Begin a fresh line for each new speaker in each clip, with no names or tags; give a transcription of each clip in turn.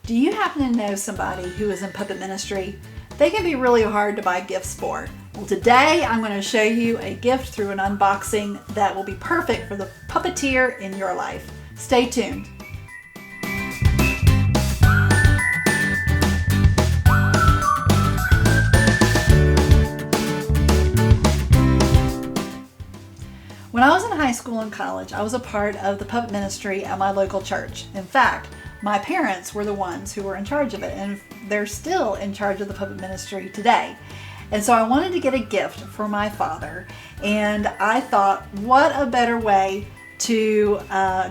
Do you happen to know somebody who is in puppet ministry? They can be really hard to buy gifts for. Well, today I'm going to show you a gift through an unboxing that will be perfect for the puppeteer in your life. Stay tuned. When I was in high school and college, I was a part of the puppet ministry at my local church. In fact, my parents were the ones who were in charge of it, and they're still in charge of the puppet ministry today. And so I wanted to get a gift for my father, and I thought, what a better way to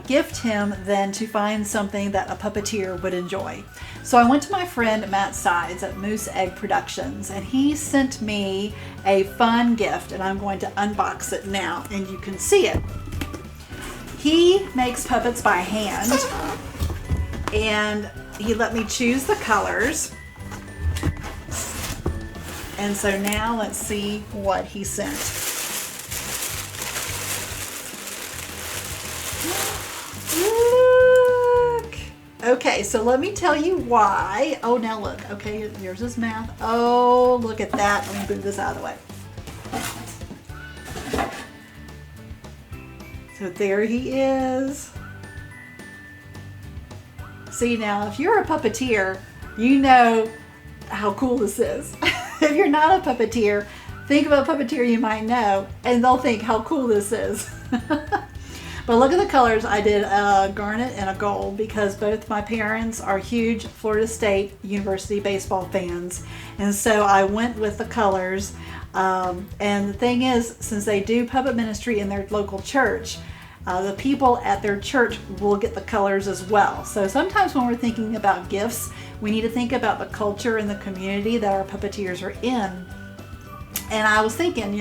gift him than to find something that a puppeteer would enjoy. So I went to my friend Matt Sides at Moose Egg Productions, and he sent me a fun gift, and I'm going to unbox it now, and you can see it. He makes puppets by hand, and he let me choose the colors. And so now let's see what he sent. Look! Okay, so let me tell you why. Oh, now look. Okay, here's his mouth. Oh, look at that. Let me move this out of the way. So there he is. See, now, if you're a puppeteer, you know how cool this is. If you're not a puppeteer, think of a puppeteer you might know, and they'll think how cool this is. But look at the colors. I did a garnet and a gold because both my parents are huge Florida State University baseball fans. And so I went with the colors. And the thing is, since they do puppet ministry in their local church, the people at their church will get the colors as well. So sometimes when we're thinking about gifts, we need to think about the culture and the community that our puppeteers are in. And I was thinking,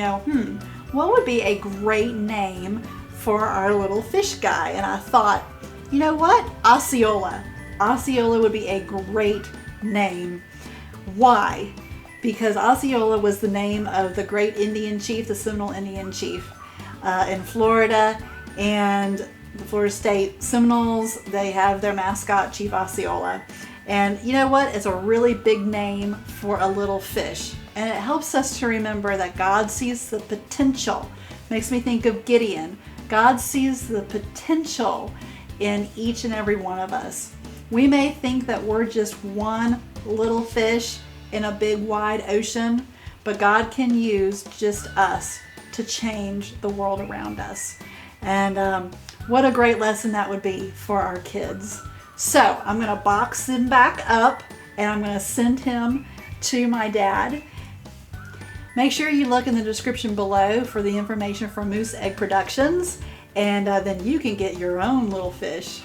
what would be a great name for our little fish guy? And I thought, you know what? Osceola. Osceola would be a great name. Why? Because Osceola was the name of the great Indian chief, the Seminole Indian chief in Florida. And the Florida State Seminoles, they have their mascot, Chief Osceola. And you know what? It's a really big name for a little fish. And it helps us to remember that God sees the potential. Makes me think of Gideon. God sees the potential in each and every one of us. We may think that we're just one little fish in a big wide ocean, but God can use just us to change the world around us. And what a great lesson that would be for our kids. So I'm going to box him back up, and I'm going to send him to my dad. Make sure you look in the description below for the information from Moose Egg Productions, and then you can get your own little fish.